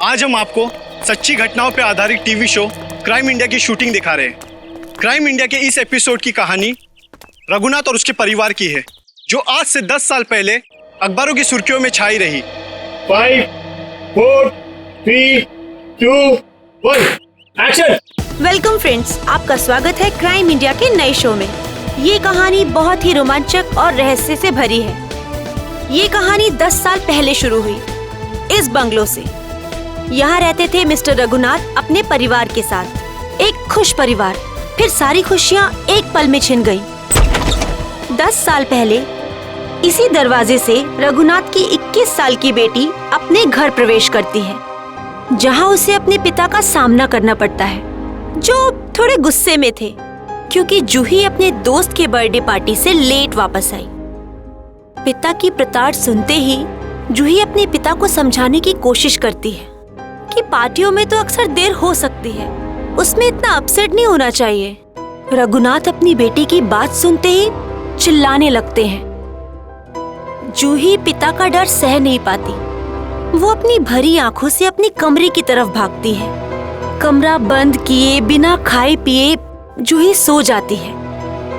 आज हम आपको सच्ची घटनाओं पर आधारित टीवी शो क्राइम इंडिया की शूटिंग दिखा रहे हैं। क्राइम इंडिया के इस एपिसोड की कहानी रघुनाथ और उसके परिवार की है, जो आज से 10 साल पहले अखबारों की सुर्खियों में छाई रही। 5, 4, 3, 2, 1, एक्शन। वेलकम फ्रेंड्स, आपका स्वागत है क्राइम इंडिया के नए शो में। ये कहानी बहुत ही रोमांचक और रहस्य से भरी है। ये कहानी 10 साल पहले शुरू हुई इस बंगलो से। यहाँ रहते थे मिस्टर रघुनाथ अपने परिवार के साथ। एक खुश परिवार। फिर सारी खुशियाँ एक पल में छिन गईं। 10 साल पहले इसी दरवाजे से रघुनाथ की 21 साल की बेटी अपने घर प्रवेश करती है, जहाँ उसे अपने पिता का सामना करना पड़ता है, जो थोड़े गुस्से में थे क्योंकि जूही अपने दोस्त के बर्थडे पार्टी से लेट वापस आई। पिता की प्रताड़ सुनते ही जूही अपने पिता को समझाने की कोशिश करती है कि पार्टियों में तो अक्सर देर हो सकती है, उसमें इतना अपसेट नहीं होना चाहिए। रघुनाथ अपनी बेटी की बात सुनते ही चिल्लाने लगते हैं। जूही पिता का डर सह नहीं पाती। वो अपनी भरी आंखों से अपनी कमरे की तरफ भागती है। कमरा बंद किए बिना खाए पिए जूही सो जाती है।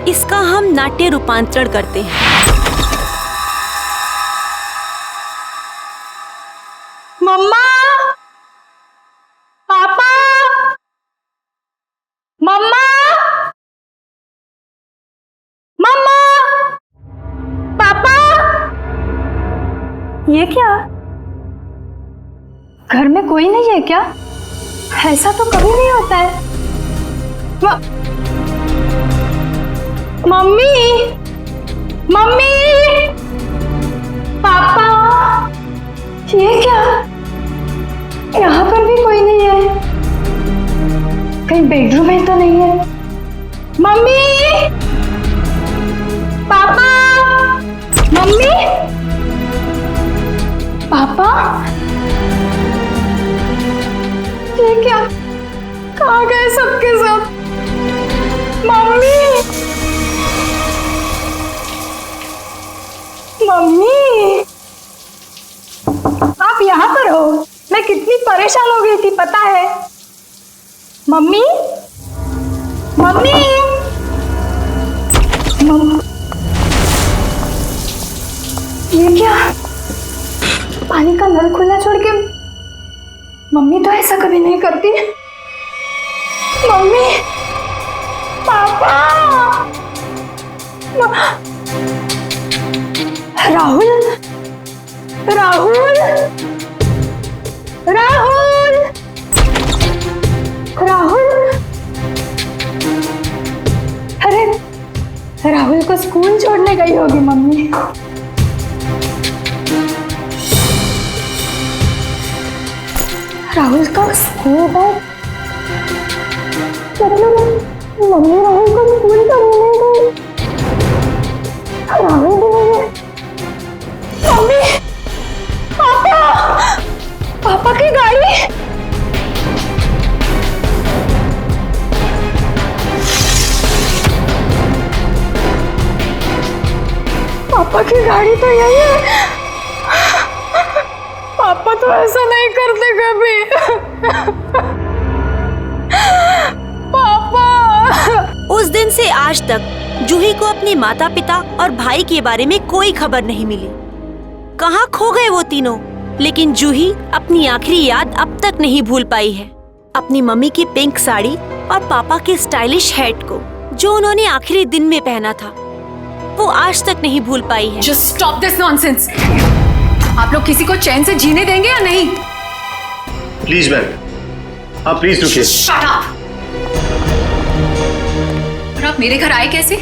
इसका हम नाट्य रूपांतरण करते हैं। मम्मा, पापा, मम्मा, मम्मा, पापा। ये क्या? घर में कोई नहीं है क्या? ऐसा तो कभी नहीं होता है। मम्मी, मम्मी, पापा, ये क्या? यहाँ पर भी कोई नहीं है। कहीं बेडरूम में तो नहीं है? मम्मी, पापा, मम्मी, पापा, ये क्या? कहाँ गए सबके सब? मम्मी, मम्मी, आप यहाँ पर हो? मैं कितनी परेशान हो गई थी पता है? मम्मी, मम्मी, ये क्या? पानी का नल खुला छोड़ के मम्मी तो ऐसा कभी नहीं करती। मम्मी, पापा, राहुल, राहुल, राहुल, राहुल। अरे राहुल को स्कूल छोड़ने गई होगी मम्मी। राहुल का स्कूल बैग, मतलब मम्मी राहुल को स्कूल छोड़ने गई। राहुल भी नहीं है। मम्मी, पापा, पापा की गाड़ी। पापा की गाड़ी तो यही है। पापा तो ऐसा नहीं करते कभी। पापा। उस दिन से आज तक जूही को अपने माता पिता और भाई के बारे में कोई खबर नहीं मिली। कहाँ खो गए वो तीनों? लेकिन जूही अपनी आखिरी याद अब तक नहीं भूल पाई है। अपनी मम्मी की पिंक साड़ी और पापा के स्टाइलिश हैट को, जो उन्होंने आखिरी दिन में पहना था, वो आज तक नहीं भूल पाई है। Just stop this nonsense. आप लोग किसी को चैन से जीने देंगे या नहीं? प्लीज मैम, आप प्लीज रुकिए। Shut up. और आप मेरे घर आए कैसे?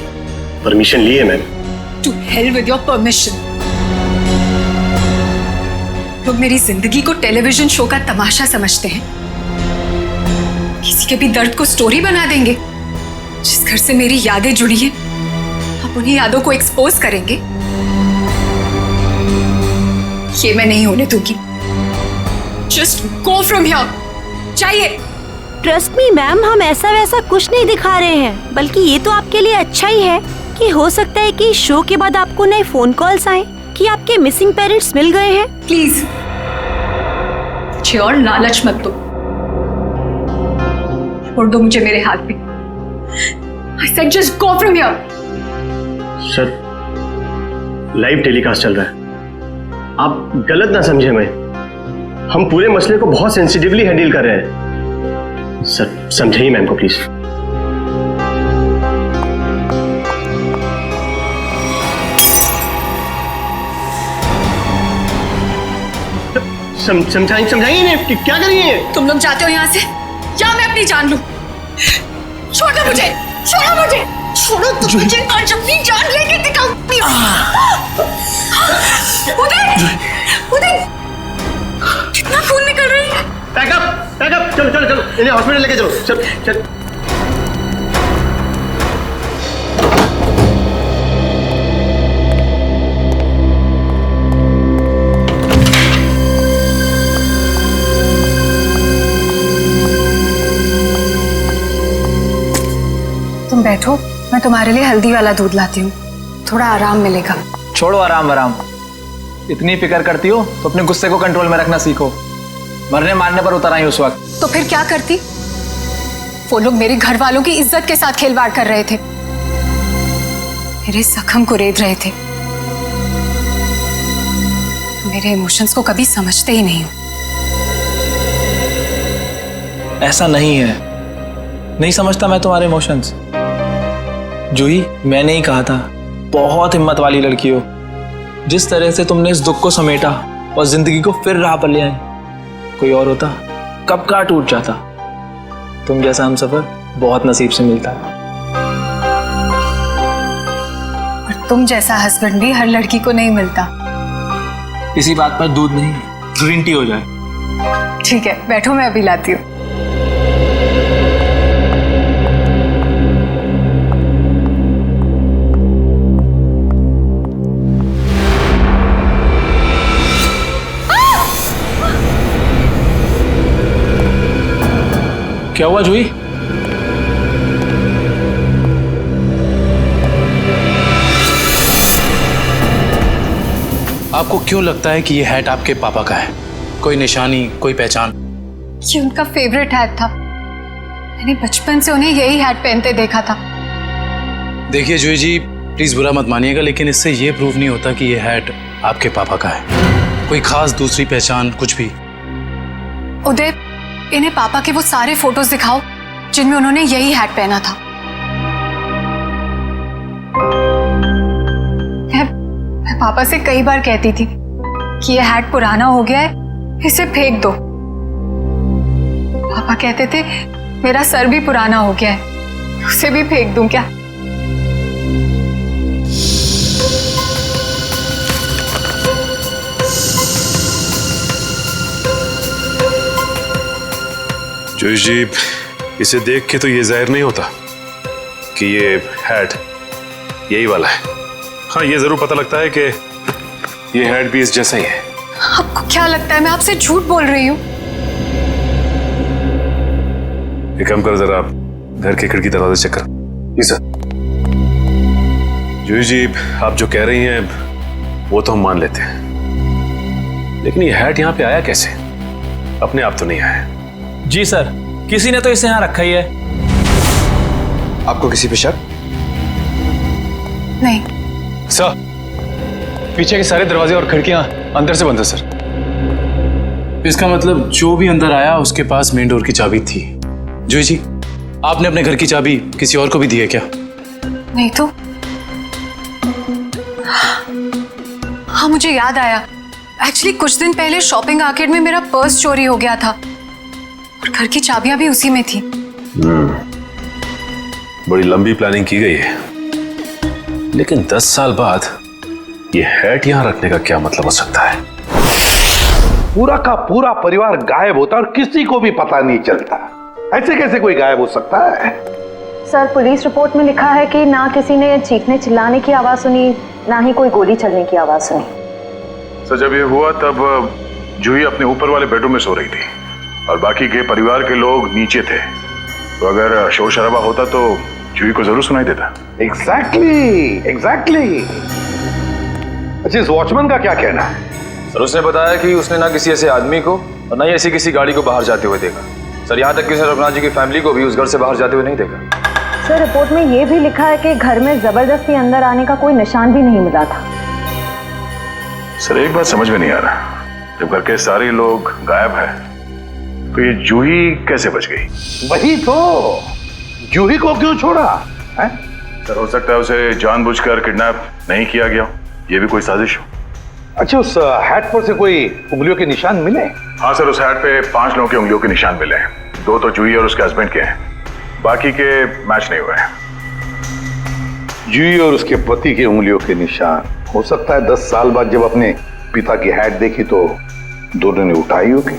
परमिशन लिए ma'am. To hell with your permission. लोग मेरी जिंदगी को टेलीविजन शो का तमाशा समझते हैं। किसी के भी दर्द को स्टोरी बना देंगे। जिस घर से मेरी यादें जुड़ी हैं, आप उन्हीं यादों को एक्सपोज करेंगे। ये मैं नहीं होने दूंगी। Just go from here. चाहिए। ट्रस्ट मी मैम, हम ऐसा वैसा कुछ नहीं दिखा रहे हैं, बल्कि ये तो आपके लिए अच्छा ही है कि हो सकता है कि शो के बाद आपको नए फोन कॉल्स आए कि आपके मिसिंग पेरेंट्स मिल गए हैं। प्लीज मुझे और लालच मत दो। छोड़ दो मुझे मेरे हाथ में। I said just go from here. Sir, live telecast चल रहा है, आप गलत ना समझे मैं। हम पूरे मसले को बहुत सेंसिटिवली हैंडल कर रहे हैं। सर समझाइए मैम को प्लीज। समझाइए ना, क्या करिए? तुम लोग जाते हो यहाँ से या मैं अपनी जान लूं? छोड़ो मुझे, छोड़ो मुझे, छोड़ो तुम मुझे, आज अपनी जान लेके दिखाऊंगी। उदय, उदय, कितना खून निकल रहा है। पैकअप, पैकअप, चलो चलो चलो, इन्हें हॉस्पिटल लेके चलो। चल चल। तुम बैठो, मैं तुम्हारे लिए हल्दी वाला दूध लाती हूँ, थोड़ा आराम मिलेगा। छोड़ो आराम आराम, इतनी फिक्र करती हो तो अपने गुस्से को कंट्रोल में रखना सीखो। मरने मारने पर उतर आई उस वक्त। तो फिर क्या करती? वो लोग मेरे घर वालों की इज्जत के साथ खिलवाड़ कर रहे थे, मेरे जख्म को रेत रहे थे। मेरे इमोशंस को कभी समझते ही नहीं हो। ऐसा नहीं है, नहीं समझता मैं तुम्हारे इमोशंस। जूही, मैंने ही कहा था, बहुत हिम्मत वाली लड़की हो। जिस तरह से तुमने इस दुख को समेटा और जिंदगी को फिर राह पर ले आई, कोई और होता कब का टूट जाता। तुम जैसा हमसफर बहुत नसीब से मिलता है। और तुम जैसा हस्बैंड भी हर लड़की को नहीं मिलता। इसी बात पर दूध नहीं, ग्रीन टी हो जाए। ठीक है, बैठो, मैं अभी लाती हूँ। क्या हुआ जूही? आपको क्यों लगता है कि ये हैट आपके पापा का है? कोई निशानी, कोई पहचान? ये उनका फेवरेट हैट था। मैंने बचपन से उन्हें यही हैट पहनते देखा था। देखिए जूही जी, प्लीज बुरा मत मानिएगा, लेकिन इससे ये प्रूव नहीं होता कि ये हैट आपके पापा का है। कोई खास दूसरी पहचान, कुछ भी? उदय, इन्हें पापा के वो सारे फोटोज दिखाओ जिनमें उन्होंने यही हैट पहना था। मैं पापा से कई बार कहती थी कि ये हैट पुराना हो गया है, इसे फेंक दो। पापा कहते थे मेरा सर भी पुराना हो गया है, उसे भी फेंक दूं क्या? जूही जी, इसे देख के तो ये जाहिर नहीं होता कि ये हैट यही वाला है। हाँ, ये जरूर पता लगता है कि ये हैट भी इस जैसा ही है। आपको क्या लगता है मैं आपसे झूठ बोल रही हूँ? एक काम करो, जरा आप घर के खिड़की दरवाजे चेक करो। जी सर। जूही जी, आप जो कह रही हैं वो तो हम मान लेते हैं, लेकिन ये हैट यहाँ पे आया कैसे? अपने आप तो नहीं आया। जी सर, किसी ने तो इसे यहाँ रखा ही है। आपको किसी पे शक? नहीं सर, पीछे के सारे दरवाजे और खिड़कियां अंदर से बंद है सर। इसका मतलब जो भी अंदर आया उसके पास मेन डोर की चाबी थी। जूही जी, आपने अपने घर की चाबी किसी और को भी दी है क्या? नहीं तो। हाँ, मुझे याद आया। एक्चुअली कुछ दिन पहले शॉपिंग आर्केड में मेरा पर्स चोरी हो गया था और घर की चाबियां भी उसी में थी। बड़ी लंबी प्लानिंग की गई है, लेकिन 10 साल बाद ये हैट यहाँ रखने का क्या मतलब हो सकता है? पूरा का पूरा परिवार गायब होता और किसी को भी पता नहीं चलता। ऐसे कैसे कोई गायब हो सकता है? सर, पुलिस रिपोर्ट में लिखा है कि ना किसी ने चीखने चिल्लाने की आवाज सुनी, ना ही कोई गोली चलने की आवाज सुनी। सर, जब ये हुआ तब जूही अपने ऊपर वाले बेडरूम में सो रही थी और बाकी के परिवार के लोग नीचे थे, तो अगर शोर शराबा होता तो जूही को जरूर सुनाई देता। एग्जैक्टली। अच्छा, इस वॉचमैन का क्या कहना है? सर उसने बताया कि उसने ना किसी ऐसे आदमी को और ना ही ऐसी किसी गाड़ी को बाहर जाते हुए देखा। सर यहाँ तक कि उसने रघुनाथ जी की फैमिली को भी उस घर से बाहर जाते हुए नहीं देखा। सर रिपोर्ट में ये भी लिखा है कि घर में जबरदस्ती अंदर आने का कोई निशान भी नहीं मिला था। सर एक बात समझ में नहीं आ रहा, जब घर के सारे लोग गायब हैं तो ये जूही कैसे बच गई? वही तो, जूही को क्यों छोड़ा है? सर हो सकता है उसे जानबूझकर किडनैप नहीं किया गया, ये भी कोई साजिश हो। अच्छा, उस हैट पर से कोई उंगलियों के निशान मिले? हाँ सर, उस हैट पे 5 लोगों की उंगलियों के निशान मिले हैं। 2 तो जूही और उसके हस्बैंड के हैं, बाकी के मैच नहीं हुए हैं। जूही और उसके पति के उंगलियों के निशान, हो सकता है 10 साल बाद जब अपने पिता की हैट देखी तो दोनों ने उठाई होगी।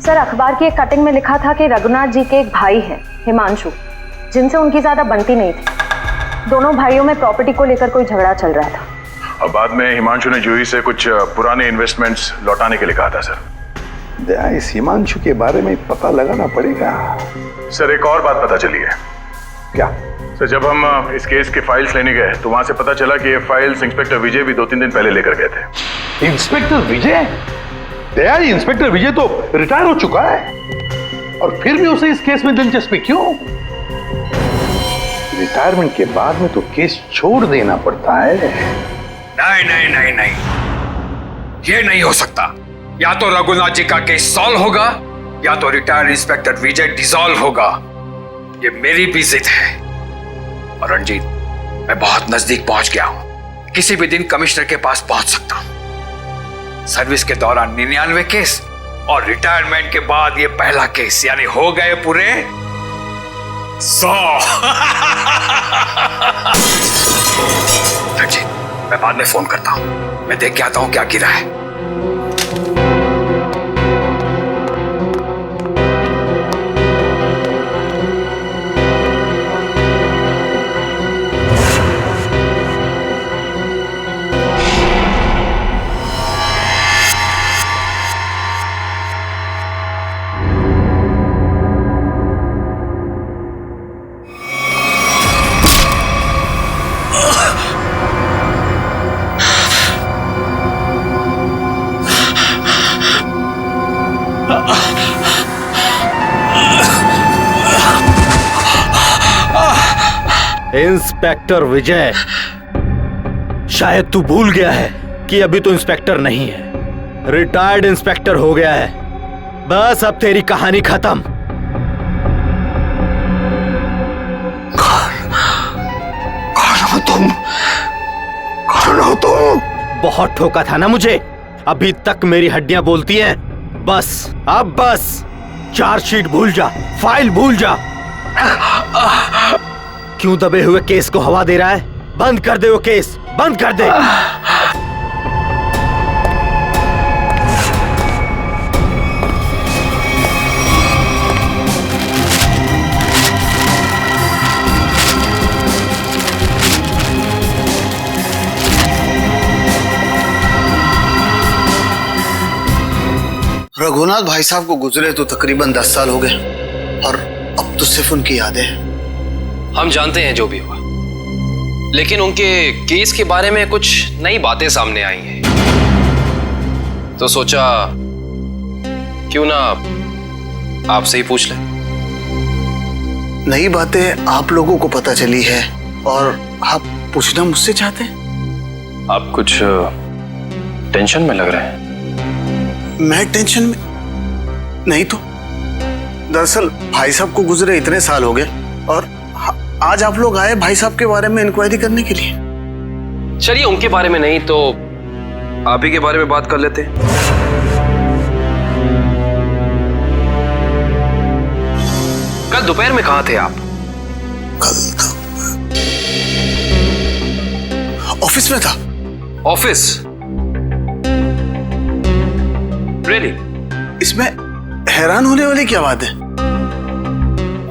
सर अखबार की एक कटिंग में लिखा था कि रघुनाथ जी के एक भाई हैं, हिमांशु, जिनसे उनकी ज्यादा बनती नहीं थी। दोनों भाइयों में प्रॉपर्टी को लेकर कोई झगड़ा चल रहा था। और बाद में हिमांशु ने जूही से कुछ पुराने इन्वेस्टमेंट्स लौटाने के लिए कहा था। सर इस हिमांशु के बारे में पता लगाना पड़ेगा। सर एक और बात पता चली है। क्या? सर जब हम इस केस के फाइल्स लेने गए तो वहां से पता चला कि ये फाइल्स इंस्पेक्टर विजय भी 2-3 दिन पहले लेकर गए थे। इंस्पेक्टर विजय? दया, इंस्पेक्टर विजय तो रिटायर हो चुका है, और फिर भी उसे इस केस में दिलचस्पी क्यों? रिटायरमेंट के बाद में तो केस छोड़ देना पड़ता है। नहीं नहीं नहीं नहीं, ये नहीं हो सकता। या तो रघुनाथ जी का केस सॉल्व होगा या तो रिटायर्ड इंस्पेक्टर विजय डिसॉल्व होगा। ये मेरी भी जिद है। और रंजीत, मैं बहुत नजदीक पहुंच गया हूं, किसी भी दिन कमिश्नर के पास पहुंच सकता हूं। सर्विस के दौरान 99 केस और रिटायरमेंट के बाद ये पहला केस, यानी हो गए पूरे 100। रंजीत, मैं बाद में फोन करता हूं, मैं देख के आता हूं क्या गिरा है। इंस्पेक्टर विजय, शायद तू भूल गया है कि अभी तो इंस्पेक्टर नहीं है, रिटायर्ड इंस्पेक्टर हो गया है। बस अब तेरी कहानी खत्म। कौन हो तुम? बहुत ठोका था ना मुझे, अभी तक मेरी हड्डियां बोलती हैं। बस अब बस, चार्जशीट भूल जा, फाइल भूल जा। क्यों दबे हुए केस को हवा दे रहा है? बंद कर दे वो केस, बंद कर दे। रघुनाथ भाई साहब को गुजरे तो तकरीबन 10 साल हो गए और अब तो सिर्फ उनकी यादें हैं। हम जानते हैं जो भी हुआ, लेकिन उनके केस के बारे में कुछ नई बातें सामने आई हैं, तो सोचा क्यों ना आपसे ही पूछ लें। नई बातें आप लोगों को पता चली है और आप पूछना मुझसे चाहते हैं? आप कुछ टेंशन में लग रहे हैं। मैं टेंशन में नहीं तो, दरअसल भाई साहब को गुजरे इतने साल हो गए और आज आप लोग आए भाई साहब के बारे में इंक्वायरी करने के लिए। चलिए उनके बारे में नहीं तो आप ही के बारे में बात कर लेते हैं। कल दोपहर में कहां थे आप? कल ऑफिस में था। ऑफिस? रियली? इसमें हैरान होने वाली क्या बात है?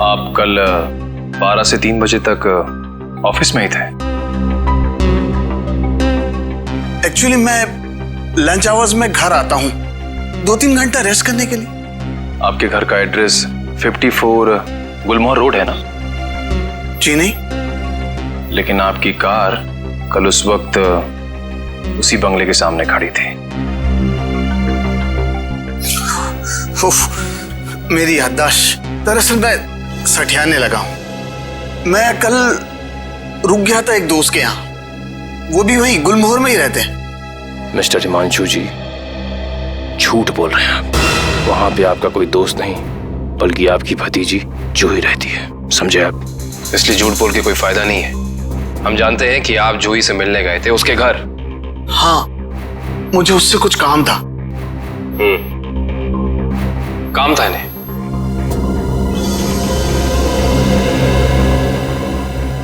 आप कल 12 से 3 बजे तक ऑफिस में ही थे। एक्चुअली मैं लंच आवर्स में घर आता हूँ 2-3 घंटा रेस्ट करने के लिए। आपके घर का एड्रेस 54 गुलमोहर रोड है ना? जी नहीं। लेकिन आपकी कार कल उस वक्त उसी बंगले के सामने खड़ी थी। उफ, मेरी याददाश्त। दरअसल मैं सठियाने लगा हूं। मैं कल रुक गया था एक दोस्त के यहाँ, वो भी वहीं गुलमोहर में ही रहते हैं। मिस्टर हिमांशु जी, झूठ बोल रहे हैं आप। वहां पे आपका कोई दोस्त नहीं, बल्कि आपकी भतीजी जूही रहती है, समझे आप? इसलिए झूठ बोल के कोई फायदा नहीं है। हम जानते हैं कि आप जूही से मिलने गए थे उसके घर। हाँ, मुझे उससे कुछ काम था। काम था इन्हें?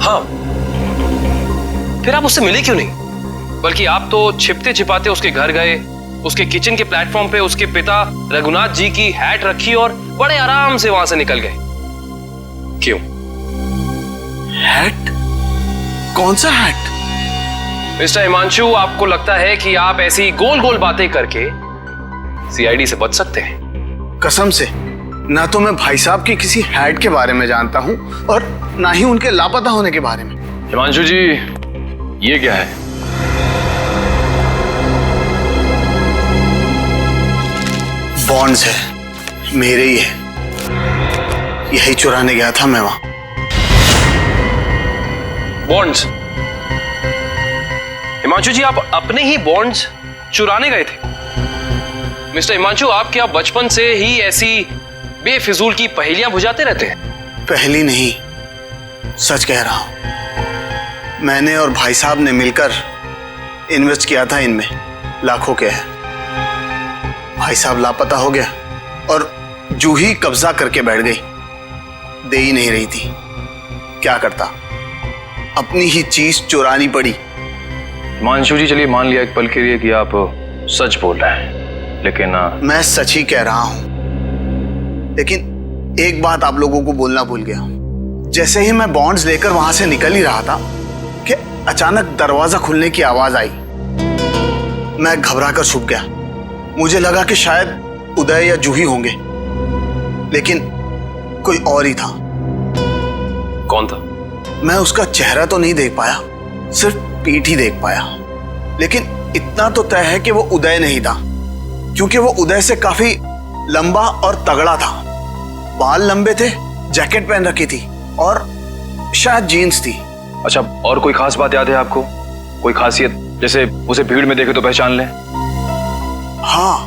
हाँ, फिर आप उससे मिले क्यों नहीं? बल्कि आप तो छिपते छिपाते उसके घर गए, उसके किचन के प्लेटफॉर्म पे उसके पिता रघुनाथ जी की हैट रखी और बड़े आराम से वहां से निकल गए। क्यों? हैट? कौन सा हैट? मिस्टर हिमांशु, आपको लगता है कि आप ऐसी गोल गोल बातें करके सीआईडी से बच सकते हैं? कसम से, ना तो मैं भाई साहब की किसी हैट के बारे में जानता हूं और ना ही उनके लापता होने के बारे में। हिमांशु जी, ये क्या है? बॉन्ड्स है, मेरे ही है। यही चुराने गया था मैं वहां। बॉन्ड्स? हिमांशु जी, आप अपने ही बॉन्ड्स चुराने गए थे? मिस्टर हिमांशु, आप क्या बचपन से ही ऐसी बेफिजूल की पहेलियां बुझाते रहते हैं? पहली नहीं, सच कह रहा हूं। मैंने और भाई साहब ने मिलकर इन्वेस्ट किया था इनमें, लाखों के है। भाई साहब लापता हो गया और जूही कब्जा करके बैठ गई, दे ही नहीं रही थी। क्या करता, अपनी ही चीज चुरानी पड़ी। हिमांशु जी, चलिए मान लिया एक पल के लिए कि आप सच बोल रहे हैं, लेकिन मैं सच ही कह रहा हूं, लेकिन एक बात आप लोगों को बोलना भूल गया। जैसे ही मैं बॉन्ड्स लेकर वहां से निकल ही रहा था कि अचानक दरवाजा खुलने की आवाज आई। मैं घबरा कर छुप गया। मुझे लगा कि शायद उदय या जूही होंगे, लेकिन कोई और ही था। कौन था? मैं उसका चेहरा तो नहीं देख पाया, सिर्फ पीठ ही देख पाया। लेकिन इतना तो तय है कि वो उदय नहीं था, क्योंकि वो उदय से काफी लंबा और तगड़ा था। बाल लंबे थे, जैकेट पहन रखी थी और शायद जीन्स थी। अच्छा, और कोई खास बात याद है आपको? कोई खासियत, जैसे उसे भीड़ में देखे तो पहचान लें? हाँ,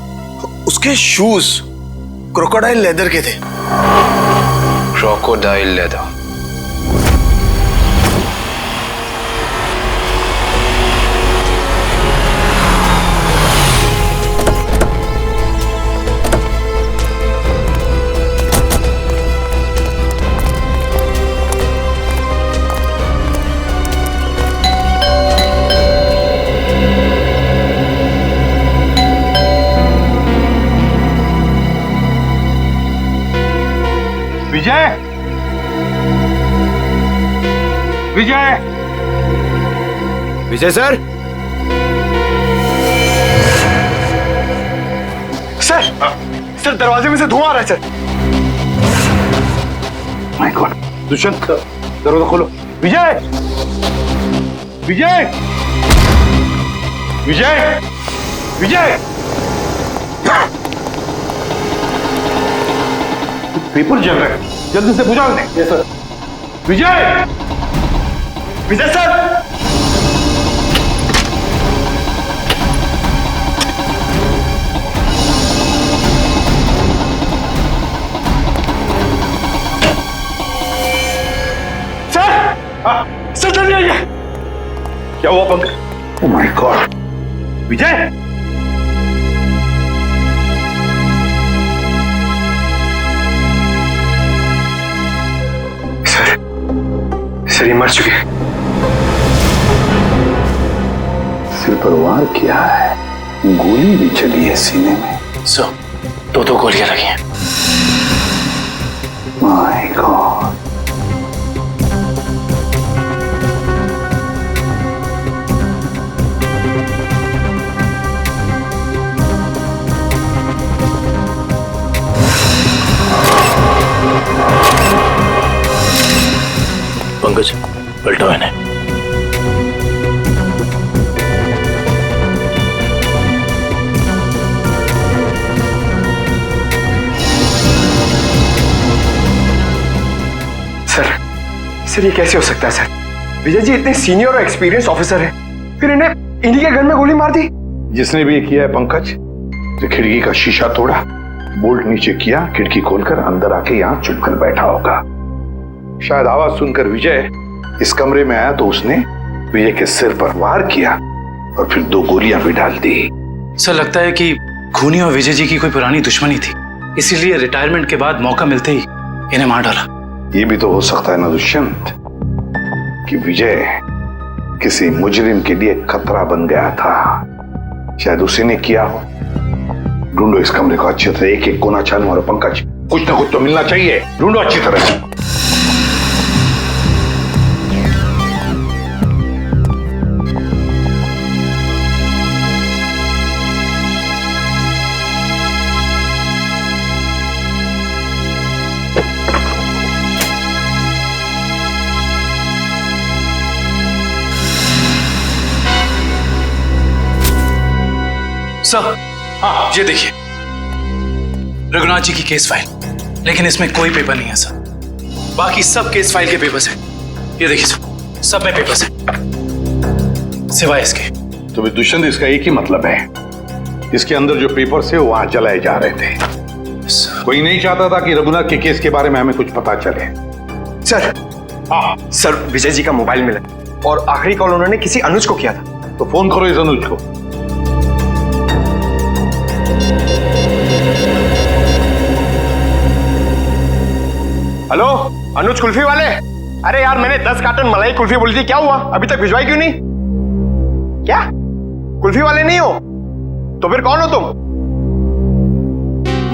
उसके शूज क्रोकोडाइल लेदर के थे। Crocodile leather? Vijay, Vijay, Vijay sir. Sir, दरवाजे में से धुआं आ रहा है सर। माय गॉड, दुष्यंत, दरवाजा खोलो। विजय, विजय, विजय, विजय, पेपर जल रहा है, जल्दी से बुझा दें। Yes sir. Vijay, Vijay sir, sir जल्दी आइए। क्या हुआ Pankaj? Oh my God, Vijay, sir ये मर चुके। सिर पर वार किया है, गोली भी चली है सीने में। सर, दो गोलियां लगी हैं। My God. पंकज, पलटो इन्हें। सर ये कैसे हो सकता है सर? विजय जी इतने सीनियर और एक्सपीरियंस ऑफिसर है, फिर इन्हें इन्हीं के घर में गोली मार दी। जिसने भी ये किया है पंकज, जो खिड़की का शीशा तोड़ा, बोल्ट नीचे किया, खिड़की खोलकर अंदर आके यहाँ चुप कर बैठा होगा। शायद आवाज सुनकर विजय इस कमरे में आया तो उसने विजय के सिर पर वार किया और फिर 2 गोलियां भी डाल दी। सर लगता है कि खूनी और विजय जी की कोई पुरानी दुश्मनी थी, इसीलिए रिटायरमेंट के बाद मौका मिलते ही इन्हें मार डाला। ये भी तो हो सकता है ना दुष्यंत, कि विजय किसी मुजरिम के लिए खतरा बन गया था, शायद उसी ने किया हो। ढूंढो इस कमरे को अच्छी तरह, एक एक कोना छान मारो पंकज, कुछ ना कुछ तो मिलना चाहिए, ढूंढो अच्छी तरह। सर हाँ ये देखिए, रघुनाथ जी की केस फाइल, लेकिन इसमें कोई पेपर नहीं है सर। बाकी सब केस फाइल के पेपर्स हैं। ये देखिए सर, सब में पेपर्स हैं सिवाय इसके। तो भी दुष्यंत, इसका एक ही मतलब है, इसके अंदर जो पेपर्स है वो वहां जलाए जा रहे थे। कोई नहीं चाहता था कि रघुनाथ के केस के बारे में हमें कुछ पता चले। सर हाँ सर, विजय जी का मोबाइल मिला और आखिरी कॉल उन्होंने किसी अनुज को किया था। तो फोन करो इस अनुज को। हेलो अनुज कुल्फी वाले, अरे यार मैंने 10 कार्टन मलाई कुल्फी बोली थी, क्या हुआ? अभी तक भिजवाई क्यों नहीं? क्या कुल्फी वाले नहीं हो? तो फिर कौन हो तुम?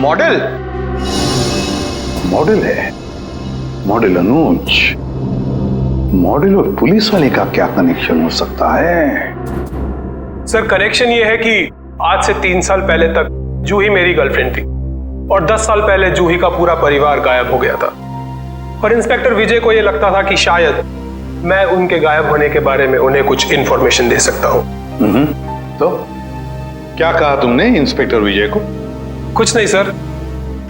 मॉडल? मॉडल है? मॉडल अनुज? मॉडल और पुलिस वाले का क्या कनेक्शन हो सकता है? सर कनेक्शन ये है कि आज से 3 साल पहले तक जूही मेरी गर्लफ्रेंड थी और 10 साल पहले जूही का पूरा परिवार गायब हो गया था और इंस्पेक्टर विजय को यह लगता था कि शायद मैं उनके गायब होने के बारे में उन्हें कुछ इंफॉर्मेशन दे सकता हूं। तो क्या कहा तुमने इंस्पेक्टर विजय को? कुछ नहीं सर,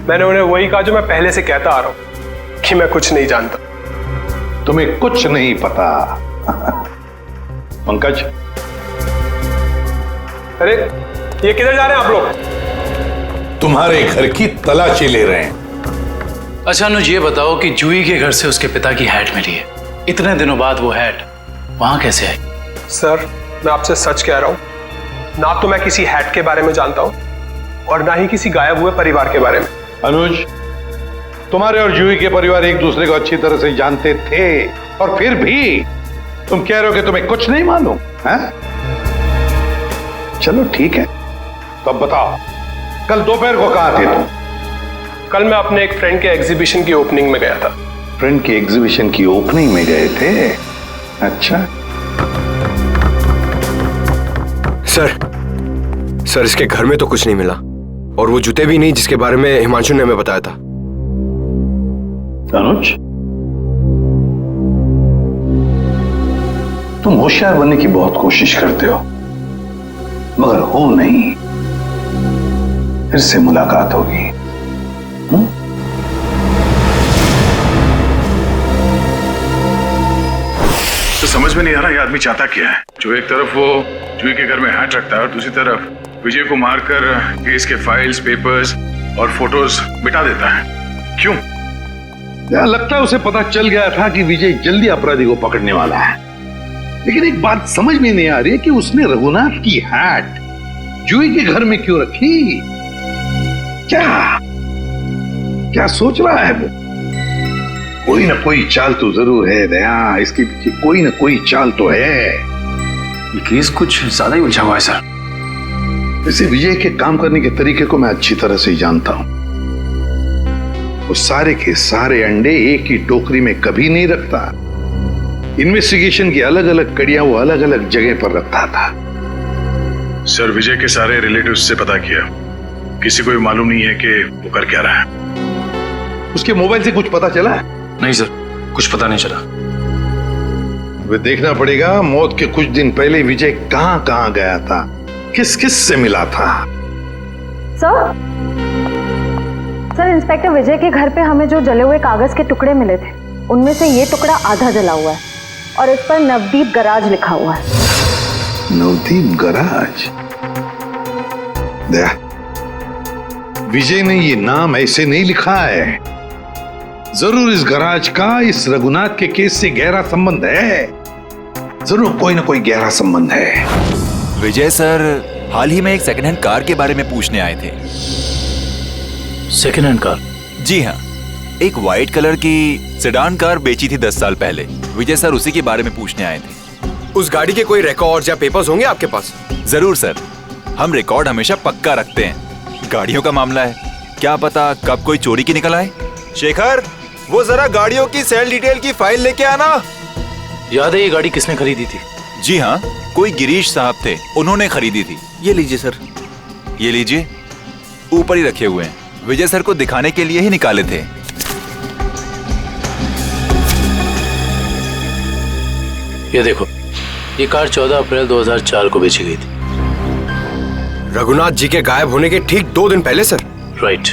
मैंने उन्हें वही कहा जो मैं पहले से कहता आ रहा हूं कि मैं कुछ नहीं जानता। तुम्हें कुछ नहीं पता? पंकज, अरे ये किधर जा रहे हैं आप लोग? तुम्हारे घर की तलाशी ले रहे हैं। अच्छा अनुज, ये बताओ कि जूही के घर से उसके पिता की हैट मिली है, इतने दिनों बाद वो हैट वहां कैसे आई? सर मैं आपसे सच कह रहा हूं, ना तो मैं किसी हैट के बारे में जानता हूं और ना ही किसी गायब हुए परिवार के बारे में। अनुज, तुम्हारे और जूही के परिवार एक दूसरे को अच्छी तरह से जानते थे और फिर भी तुम कह रहे हो कि तुम्हें कुछ नहीं मालूम है? चलो ठीक है, तो अब बताओ कल दोपहर को कहां थे तुम? कल मैं अपने एक फ्रेंड के एग्जीबिशन की ओपनिंग में गया था। फ्रेंड की एग्जीबिशन की ओपनिंग में गए थे? अच्छा। सर इसके घर में तो कुछ नहीं मिला और वो जूते भी नहीं जिसके बारे में हिमांशु ने हमें बताया था। अनुज, तुम होशियार बनने की बहुत कोशिश करते हो मगर हो नहीं। फिर से मुलाकात होगी। तो समझ में नहीं आ रहा ये आदमी चाहता क्या है। जो एक तरफ वो जूही के घर में हैट रखता है और दूसरी तरफ विजय को मारकर केस के फाइल्स, पेपर्स और फोटोज मिटा देता है। क्यों? लगता है उसे पता चल गया था कि विजय जल्दी अपराधी को पकड़ने वाला है। लेकिन एक बात समझ में नहीं आ रही है कि उसने रघुनाथ की हैट जूही के घर में क्यों रखी? क्या सोच रहा है वो? कोई ना कोई चाल तो जरूर है दया, इसके पीछे कोई ना कोई चाल तो है। ये केस कुछ ज्यादा ही उलझा हुआ है सर। वैसे विजय के काम करने के तरीके को मैं अच्छी तरह से जानता हूं। वो सारे के सारे अंडे एक ही टोकरी में कभी नहीं रखता। इन्वेस्टिगेशन की अलग अलग कड़ियां वो अलग अलग जगह पर रखता था। सर विजय के सारे रिलेटिव्स से पता किया, किसी को भी मालूम नहीं है कि वो कर क्या रहा है। उसके मोबाइल से कुछ पता चला है? नहीं सर, कुछ पता नहीं चला। वे देखना पड़ेगा मौत के कुछ दिन पहले विजय कहां कहां गया था, किस किस से मिला था। सर इंस्पेक्टर विजय के घर पे हमें जो जले हुए कागज के टुकड़े मिले थे उनमें से ये टुकड़ा आधा जला हुआ है और इस पर नवदीप गराज लिखा हुआ है। नवदीप गराज? दया, विजय ने ये नाम ऐसे नहीं लिखा है। जरूर इस गराज का इस रघुनाथ के केस से गहरा संबंध है। जरूर कोई ना कोई गहरा संबंध है। विजय सर हाल ही में एक सेकंड हैंड कार के बारे में पूछने आए थे। Second hand car? जी हाँ, एक व्हाइट कलर की सेडान कार बेची थी 10 साल पहले। विजय सर उसी के बारे में पूछने आए थे। उस गाड़ी के कोई रिकॉर्ड या पेपर्स होंगे आपके पास? जरूर सर, हम रिकॉर्ड हमेशा पक्का रखते हैं। गाड़ियों का मामला है, क्या पता कब कोई चोरी की निकल आए। शेखर, वो जरा गाड़ियों की सेल डिटेल की फाइल लेके आना। याद है ये गाड़ी किसने खरीदी थी? जी हाँ, कोई गिरीश साहब थे, उन्होंने खरीदी थी। ये लीजिए सर। ये लीजिए, ऊपर ही रखे हुए हैं, विजय सर को दिखाने के लिए ही निकाले थे। ये देखो, ये कार 14 अप्रैल 2004 को बेची गई थी। रघुनाथ जी के गायब होने के ठीक 2 दिन पहले सर? राइट।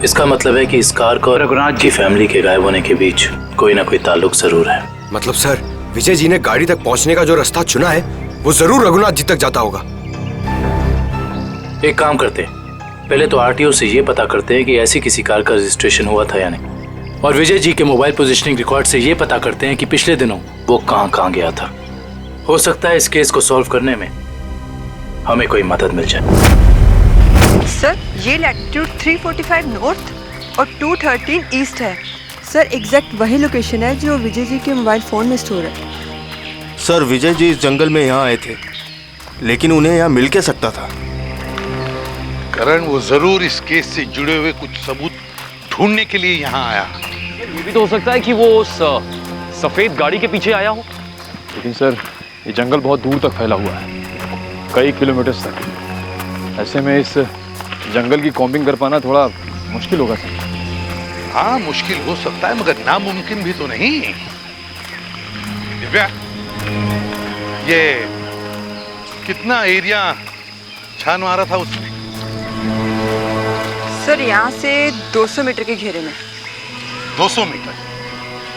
इसका मतलब है कि इस कार को रघुनाथ जी फैमिली के गायब होने के बीच कोई ना कोई ताल्लुक जरूर है। मतलब सर, विजय जी ने गाड़ी तक पहुंचने का जो रास्ता चुना है वो जरूर रघुनाथ जी तक जाता होगा। एक काम करते हैं, पहले तो आरटीओ से ये पता करते हैं कि ऐसी किसी कार का रजिस्ट्रेशन हुआ था या नहीं, और विजय जी के मोबाइल पोजीशनिंग रिकॉर्ड से ये पता करते हैं कि पिछले दिनों वो कहाँ गया था। हो सकता है इस केस को सॉल्व करने में हमें कोई मदद मिल जाए। सर, ये लैटिट्यूड 345 नॉर्थ और 213 ईस्ट है। सर, एग्जैक्ट वही लोकेशन है जो विजय जी के मोबाइल फोन में स्टोर है। सर, विजय जी इस जंगल में यहाँ आए थे, लेकिन उन्हें यहाँ मिल के सकता था। करण, वो जरूर इस केस से जुड़े हुए कुछ सबूत ढूंढने के लिए यहाँ आया। ये भी तो हो सकता है कि वो उस सफेद गाड़ी के पीछे आया हो। लेकिन सर, ये जंगल बहुत दूर तक फैला हुआ है, कई किलोमीटर तक। ऐसे में इस जंगल की कॉम्बिंग कर पाना थोड़ा मुश्किल होगा सर। हाँ, मुश्किल हो सकता है, मगर नामुमकिन भी तो नहीं। दिव्या, ये कितना एरिया छान मारा था उसने? सर, यहाँ से 200 मीटर के घेरे में। 200 मीटर?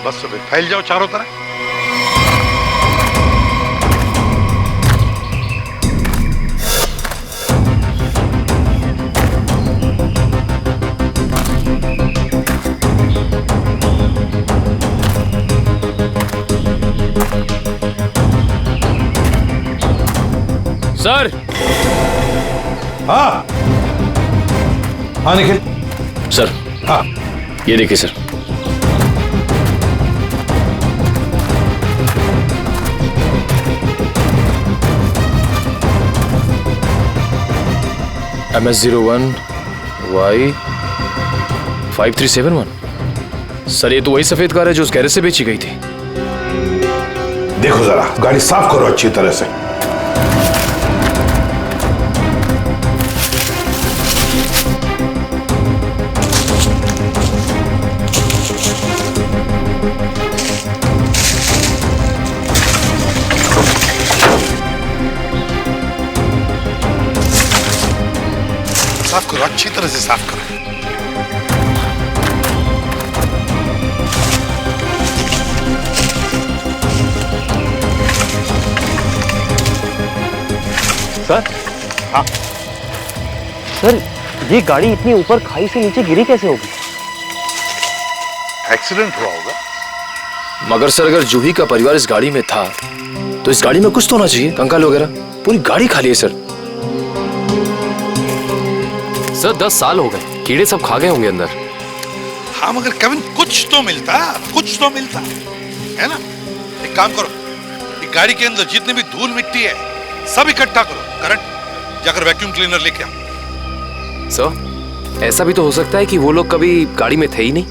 बस, तो फिर फैल जाओ चारों तरफ। सर। हाँ हाँ निखिल। सर, हाँ, ये देखिए सर। MS01 Y 5371। सर, ये तो वही सफेद कार है जो उस गैरेज से बेची गई थी। देखो जरा, गाड़ी साफ करो अच्छी तरह से। साफ करो, अच्छी तरह से साफ करो। सर। हाँ सर, ये गाड़ी इतनी ऊपर खाई से नीचे गिरी कैसे होगी? एक्सीडेंट हुआ होगा। मगर सर, अगर जूही का परिवार इस गाड़ी में था तो इस गाड़ी में कुछ तो होना चाहिए, कंकाल वगैरह। पूरी गाड़ी खाली है सर। सर, 10 साल हो गए, कीड़े सब खा गए होंगे अंदर। हाँ, मगर केविन, कुछ तो मिलता है ना। एक काम करो, एक गाड़ी के अंदर जितने भी धूल मिट्टी है सब इकट्ठा करो। करण, जाकर वैक्यूम क्लीनर लेके आओ। सर, ऐसा भी तो हो सकता है कि वो लोग कभी गाड़ी में थे ही नहीं।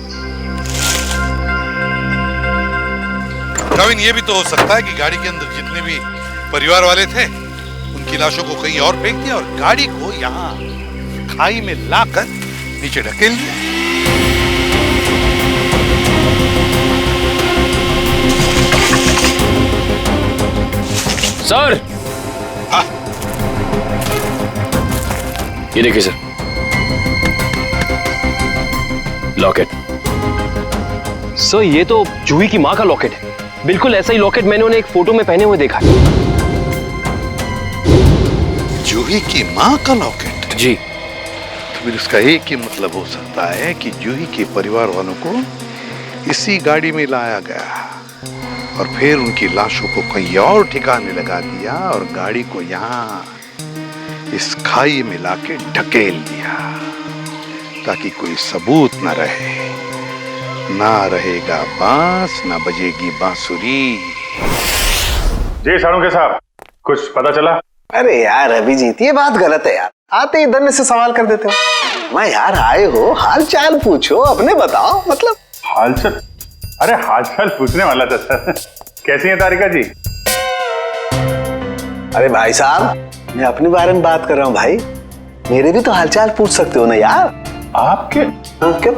केविन, ये भी तो हो सकता है कि गाड़ी के अंदर जितने भी परिवार वाले थे उनकी लाशों को कहीं और फेंक दिया और गाड़ी को यहाँ खाई में लाकर नीचे ढकेल दिया। सर। हाँ, ये देखिए सर, लॉकेट। सर ये तो जूही की माँ का लॉकेट है। बिल्कुल ऐसा ही लॉकेट मैंने उन्हें एक फोटो में पहने हुए देखा है। जूही की माँ का लॉकेट? जी। तो फिर इसका एक ही मतलब हो सकता है कि जूही के परिवार वालों को इसी गाड़ी में लाया गया और फिर उनकी लाशों को कहीं और ठिकाने लगा दिया और गाड़ी को यहाँ इस खाई में लाके ढकेल दिया ताकि कोई सबूत न रहे। ना रहेगा बांस, ना बजेगी बांसुरी। जी साळुंखे साहब, कुछ पता चला? अरे यार अभिजीत, ये बात गलत है यार। आते ही धन्य से सवाल कर देते हो। मैं यार आए हो, हाल चाल पूछो, अपने बताओ। मतलब हाल चाल? अरे हाल चाल पूछने वाला था सर। कैसी है तारिका जी? अरे भाई साहब, मैं अपने बारे में बात कर रहा हूँ भाई। मेरे भी तो हालचाल पूछ सकते हो ना यार। आपके? हाँ, क्यों?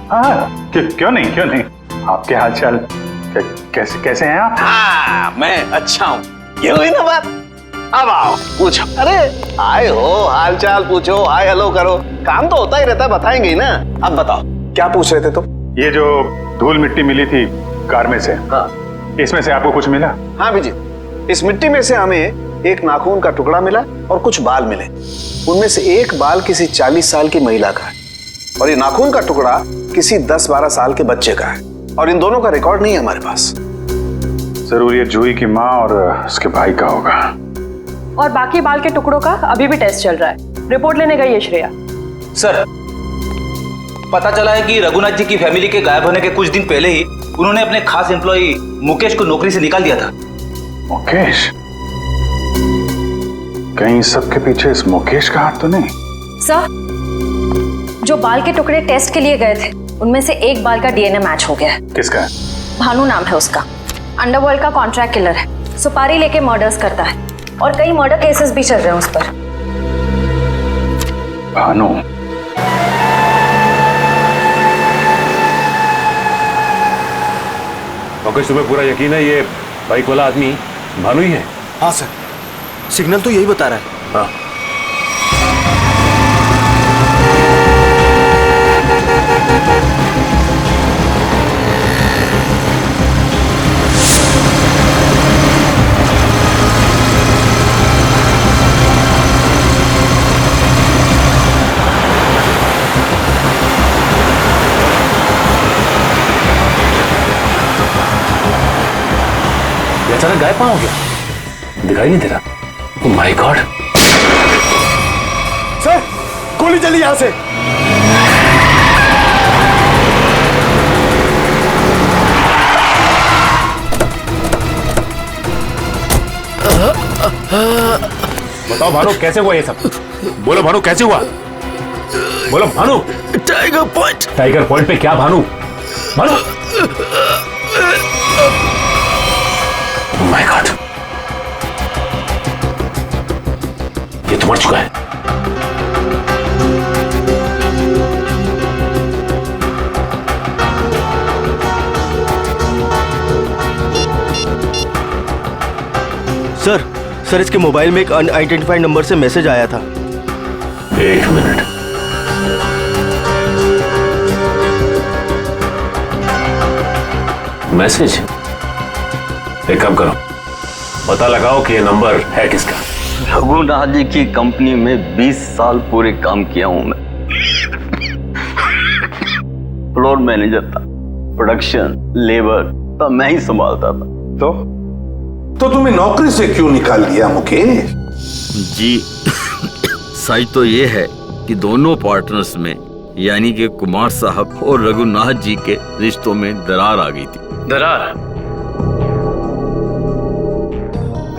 हाँ क्यों नहीं, क्यों नहीं। आपके हालचाल कैसे कैसे हैं आप? हाँ मैं अच्छा हूँ, ये हुई ना बात। अब आओ पूछो। अरे आए हो, हालचाल पूछो, हाय हेलो करो, काम तो होता ही रहता है, बताएंगे ही ना। अब बताओ क्या पूछ रहे थे तुम? ये जो धूल मिट्टी मिली थी कार में से, हाँ, इसमें से आपको कुछ मिला? हाँ अभिजीत, इस मिट्टी में से हमें एक नाखून का टुकड़ा मिला और कुछ बाल मिले। उनमें से एक बाल किसी 40 साल की महिला का है और ये नाखून का टुकड़ा किसी 10-12 साल के बच्चे का है और इन दोनों का रिकॉर्ड नहीं है हमारे पास। जरूर ये जूही की माँ और उसके भाई का होगा। और बाकी बाल के टुकड़ों का अभी भी टेस्ट चल रहा है। रिपोर्ट लेने गई है श्रेया। सर पता चला है कि रघुनाथ जी की फैमिली के गायब होने के कुछ दिन पहले ही उन्होंने अपने खास एम्प्लॉय मुकेश को नौकरी से निकाल दिया था। मुकेश? कहीं सबके पीछे इस मुकेश का हाथ तो नहीं? सर, जो बाल के टुकड़े टेस्ट के लिए गए थे उनमें से एक बाल का डीएनए मैच हो गया है। किसका है? भानु नाम है उसका। अंडरवर्ल्ड का कॉन्ट्रैक्ट किलर है, सुपारी लेके मर्डर्स करता है और कई मर्डर केसेस भी चल रहे हैं उस पर। भानु? मुकेश, तुम्हें पूरा यकीन है ये बाइक वाला आदमी भानु ही है? हाँ सर, सिग्नल तो यही बता रहा है। हाँ। अचानक गायब हो गया, दिखाई नहीं दे रहा। ओह माय गॉड! सर गोली चली यहां से। बताओ भानु, कैसे हुआ ये सब? बोलो भानु, कैसे हुआ? बोलो Bhanu. Tiger point. Tiger point पे क्या Bhanu? Bhanu! Oh my God! ये तो मर चुका है। सर इसके मोबाइल में एक अनआइडेंटिफाइड नंबर से मैसेज आया था। एक मिनट। मैसेज? एक काम करो, पता लगाओ कि ये नंबर है किसका। रघुनाथ जी की कंपनी में 20 साल पूरे काम किया हूं मैं। फ्लोर मैनेजर था, प्रोडक्शन, लेबर सब मैं ही संभालता था। तो तुम्हें नौकरी से क्यों निकाल दिया मुकेश? जी सच तो ये है कि दोनों पार्टनर्स में यानी कि कुमार साहब और रघुनाथ जी के रिश्तों में दरार आ गई थी। दरार?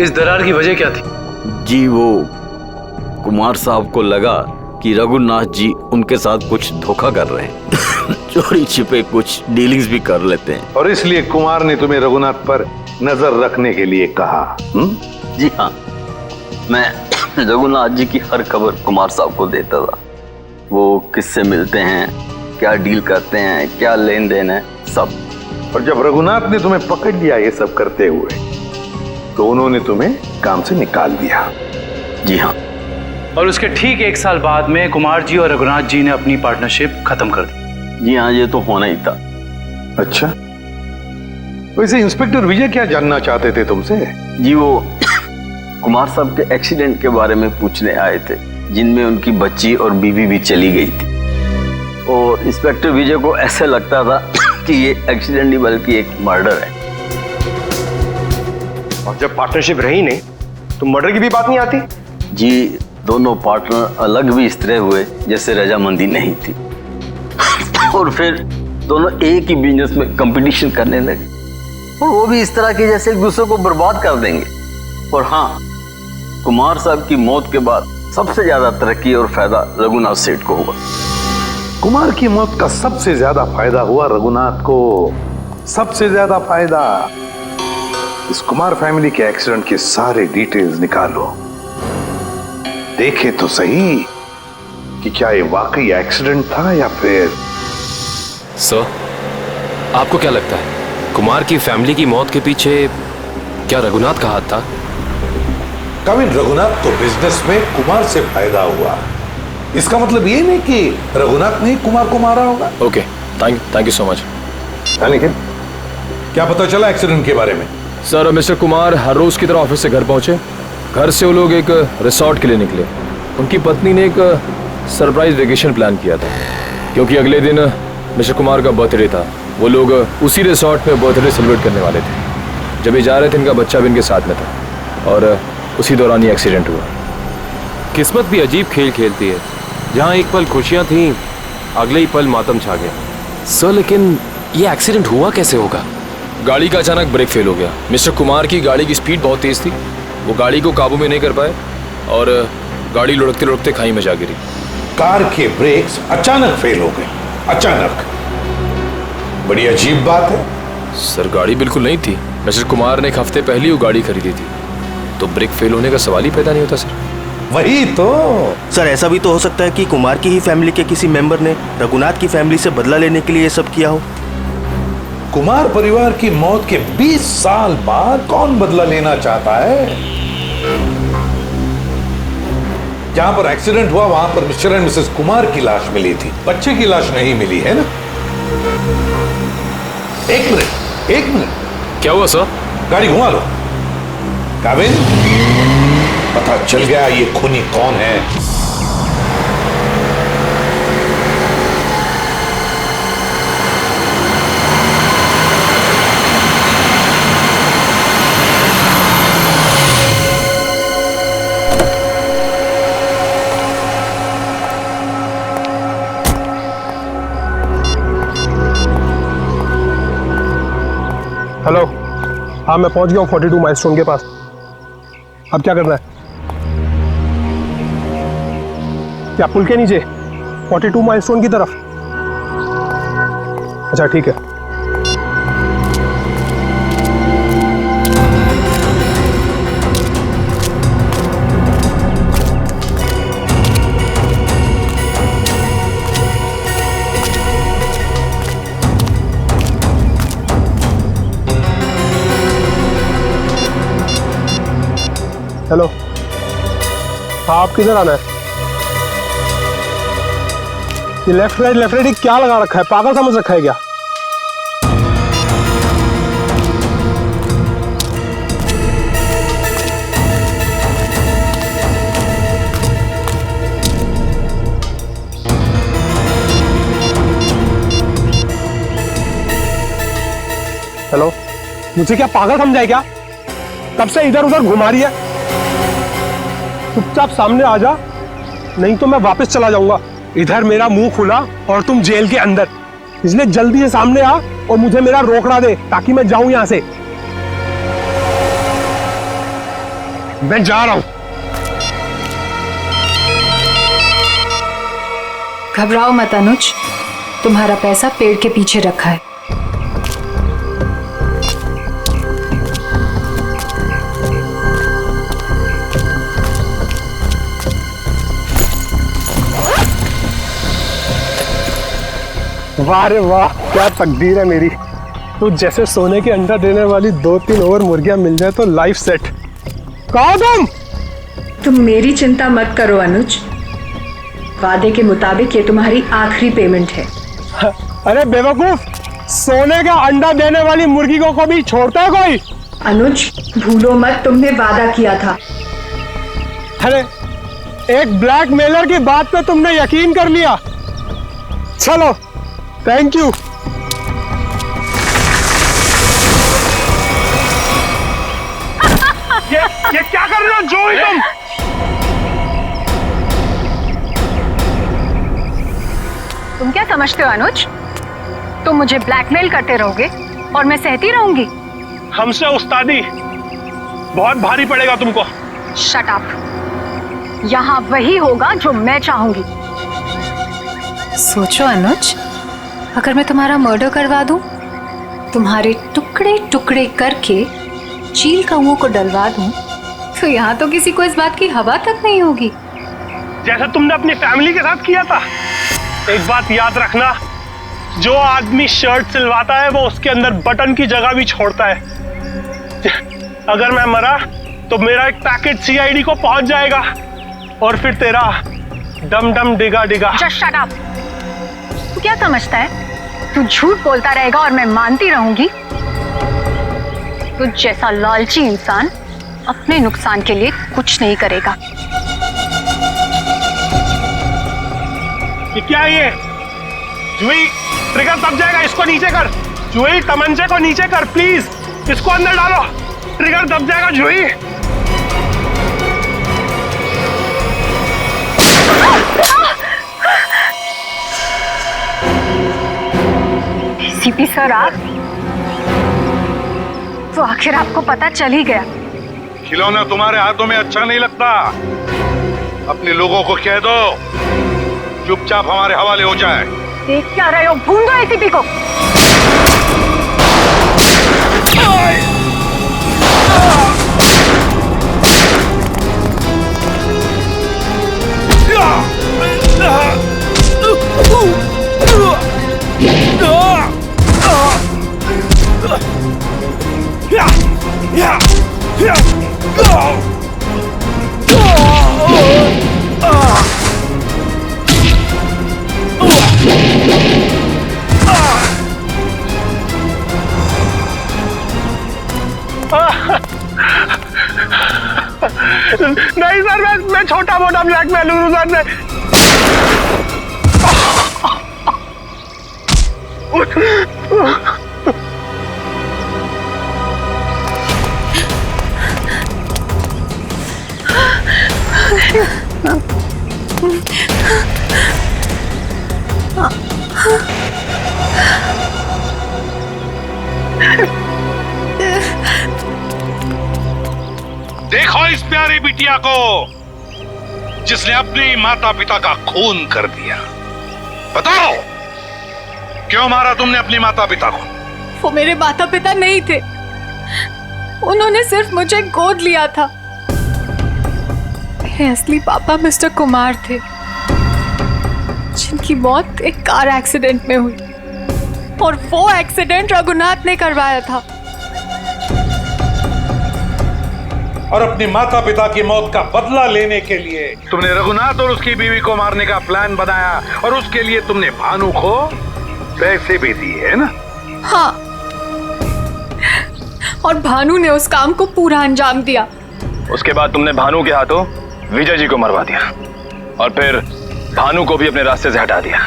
इस दरार की वजह क्या थी? जी वो कुमार साहब को लगा कि रघुनाथ जी उनके साथ कुछ धोखा कर रहे हैं। चोरी छिपे कुछ डीलिंग्स भी कर लेते हैं और इसलिए कुमार ने तुम्हें रघुनाथ पर नजर रखने के लिए कहा। जी हाँ, मैं रघुनाथ जी की हर खबर कुमार साहब को देता था। वो किससे मिलते हैं, क्या डील करते हैं, क्या लेन देन है, सब। और जब रघुनाथ ने तुम्हें पकड़ लिया ये सब करते हुए तो उन्होंने तुम्हें काम से निकाल दिया। जी हाँ। और उसके ठीक 1 साल बाद में कुमार जी और रघुनाथ जी ने अपनी पार्टनरशिप खत्म कर दी। जी हाँ, ये तो होना ही था। अच्छा, वैसे इंस्पेक्टर विजय क्या जानना चाहते थे तुमसे? जी वो कुमार साहब के एक्सीडेंट के बारे में पूछने आए थे, जिनमें उनकी बच्ची और बीवी भी चली गई थी। और इंस्पेक्टर विजय को ऐसा लगता था कि ये एक्सीडेंट नहीं बल्कि एक मर्डर है। और जब पार्टनरशिप रही नहीं तो मर्डर की भी बात नहीं आती? जी, दोनों पार्टनर अलग भी इस तरह हुए जैसे रजामंदी नहीं थी। और फिर दोनों एक ही बिजनेस में कंपटीशन करने लगे, और वो भी इस तरह के जैसे एक दूसरे को बर्बाद कर देंगे। और हाँ, कुमार साहब की मौत के बाद सबसे ज्यादा तरक्की और फायदा रघुनाथ सेठ को हुआ। कुमार की मौत का सबसे ज्यादा फायदा हुआ रघुनाथ को। सबसे ज्यादा फायदा। इस कुमार फैमिली के एक्सीडेंट के सारे डिटेल्स निकालो, देखे तो सही कि क्या ये वाकई एक्सीडेंट था या फिर। सर, आपको क्या लगता है कुमार की फैमिली की मौत के पीछे क्या रघुनाथ का हाथ था? कविन, रघुनाथ को बिजनेस में कुमार से फायदा हुआ, इसका मतलब ये नहीं कि रघुनाथ ने कुमार को मारा होगा। Okay, thank you so much. लेकिन क्या पता चला एक्सीडेंट के बारे में? सर, मिस्टर कुमार हर रोज की तरह ऑफिस से घर पहुंचे। घर से वो लोग एक रिसोर्ट के लिए निकले। उनकी पत्नी ने एक सरप्राइज वेकेशन प्लान किया था, क्योंकि अगले दिन मिस्टर कुमार का बर्थडे था। वो लोग उसी रिसोर्ट में बर्थडे सेलिब्रेट करने वाले थे। जब ये जा रहे थे, इनका बच्चा भी इनके साथ में था, और उसी दौरान ये एक्सीडेंट हुआ। किस्मत भी अजीब खेल खेलती है, जहाँ एक पल खुशियाँ थीं, अगले ही पल मातम छा गया। सर, लेकिन ये एक्सीडेंट हुआ कैसे होगा? गाड़ी का अचानक ब्रेक फेल हो गया। मिस्टर कुमार की गाड़ी की स्पीड बहुत तेज थी, वो गाड़ी को काबू में नहीं कर पाए और गाड़ी लुढ़कते लुढ़कते खाई में जा गिरी। कार के ब्रेक्स अचानक फेल हो गए। अचानक, बड़ी अजीब बात है। सर, गाड़ी बिल्कुल नहीं थी। मिस्टर कुमार ने एक हफ्ते पहले ही वो गाड़ी खरीदी थी, तो ब्रेक फेल होने का सवाल ही पैदा नहीं होता। सर, वही तो। सर, ऐसा भी तो हो सकता है कि कुमार की ही फैमिली के किसी मेंबर ने रघुनाथ की फैमिली से बदला लेने के लिए ये सब किया हो। कुमार परिवार की मौत के 20 साल बाद कौन बदला लेना चाहता है? जहां पर एक्सीडेंट हुआ वहां पर मिस्टर एंड मिसेस कुमार की लाश मिली थी, बच्चे की लाश नहीं मिली है ना? एक मिनट। क्या हुआ सर? गाड़ी घुमा लो। काविन, पता चल गया ये खूनी कौन है। हेलो, हाँ मैं पहुंच गया हूँ 42 माइलस्टोन के पास। अब क्या करना है? क्या पुल के नीचे 42 माइलस्टोन की तरफ? अच्छा ठीक है। हेलो, हाँ आप किधर आना है? ये लेफ्ट राइट क्या लगा रखा है? पागल समझ रखा है क्या? हेलो, मुझे क्या पागल समझा है क्या? कब से इधर उधर घुमा रही है? चुपचाप सामने आ जा, नहीं तो मैं वापस चला जाऊंगा। इधर मेरा मुंह खुला और तुम जेल के अंदर, इसलिए जल्दी से सामने आ और मुझे मेरा रोकड़ा दे ताकि मैं जाऊं यहां से। मैं जा रहा हूं। घबराओ मत अनुज, तुम्हारा पैसा पेड़ के पीछे रखा है। वाह रे वाह, क्या तकदीर है मेरी। तो जैसे सोने के अंडा देने वाली 2-3 और मुर्गियां मिल जाए तो लाइफ सेट। कहाँ तुम मेरी चिंता मत करो अनुज, वादे के मुताबिक ये तुम्हारी आखिरी पेमेंट है। अरे बेवकूफ, सोने का अंडा देने वाली मुर्गी को कभी छोड़ता है कोई? अनुज भूलो मत, तुमने वादा किया था। अरे एक ब्लैकमेलर की बात पे तुमने यकीन कर लिया। चलो, थैंक यू। ये क्या कर रहे हो जोई तुम? तुम क्या समझते हो अनुज? तुम मुझे ब्लैकमेल करते रहोगे और मैं सहती रहूंगी? हमसे उस्तादी बहुत भारी पड़ेगा तुमको। Shut up. यहाँ वही होगा जो मैं चाहूंगी। सोचो अनुज, अगर मैं तुम्हारा मर्डर करवा दूं, तुम्हारे टुकड़े टुकड़े करके चील कौओं को डलवा दूं, तो यहाँ तो किसी को इस बात की हवा तक नहीं होगी। जैसा तुमने अपनी फैमिली के साथ किया था। एक बात याद रखना, जो आदमी शर्ट सिलवाता है वो उसके अंदर बटन की जगह भी छोड़ता है। अगर मैं मरा तो मेरा एक पैकेट सीआईडी को पहुंच जाएगा और फिर तेरा डम डम डिगा डिगा। Just shut up। तू क्या समझता है? तू झूठ बोलता रहेगा और मैं मानती रहूंगी? तू जैसा लालची इंसान अपने नुकसान के लिए कुछ नहीं करेगा। ये क्या है ये? जुई, ट्रिगर दब जाएगा, इसको नीचे कर। जुई, तमंचे को नीचे कर प्लीज, इसको अंदर डालो, ट्रिगर दब जाएगा जुई। सीपी सर, आप तो आखिर आपको पता चल ही गया। खिलौना तुम्हारे हाथों में अच्छा नहीं लगता। अपने लोगों को कह दो चुपचाप हमारे हवाले हो जाए। देख क्या रहे हो? भून दो एसीपी को। नहीं सर, मैं छोटा मोटा ब्लैकमेल हूँ सर। देखो इस प्यारी बिटिया को जिसने अपने माता पिता का खून कर दिया। बताओ क्यों मारा तुमने अपनी माता पिता को? वो मेरे माता पिता नहीं थे, उन्होंने सिर्फ मुझे गोद लिया था। मेरे असली पापा मिस्टर कुमार थे, जिनकी मौत एक कार एक्सीडेंट में हुई, और वो एक्सीडेंट रघुनाथ ने करवाया था। और अपनी माता पिता की मौत का बदला लेने के लिए तुमने रघुनाथ और उसकी बीवी को मारने का प्लान बनाया, और उसके लिए तुमने भानु को पैसे भी दिए, है ना? हाँ, और भानु ने उस काम को पूरा अंजाम दिया। उसके बाद तुमने भानु के हाथों विजय जी को मरवा दिया, और फिर भानु को भी अपने रास्ते से हटा दिया।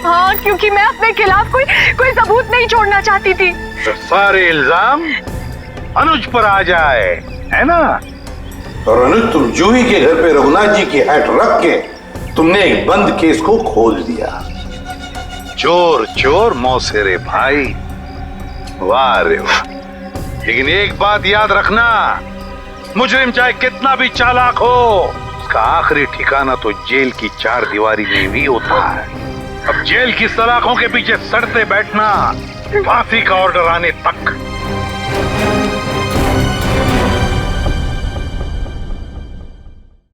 हाँ, क्योंकि मैं अपने खिलाफ कोई सबूत नहीं छोड़ना चाहती थी। तो सारे इल्जाम अनुज पर आ जाए, है ना? और अनुज, तुम जूही के घर पे रघुनाथ जी की हैट रख के तुमने एक बंद केस को खोल दिया। चोर चोर मौसेरे भाई, वाह रे वाह। लेकिन एक बात याद रखना, मुजरिम चाहे कितना भी चालाक हो, उसका आखिरी ठिकाना तो जेल की चार दीवारी में भी होता है। अब जेल की सलाखों के पीछे सड़ते बैठना फांसी का ऑर्डर आने तक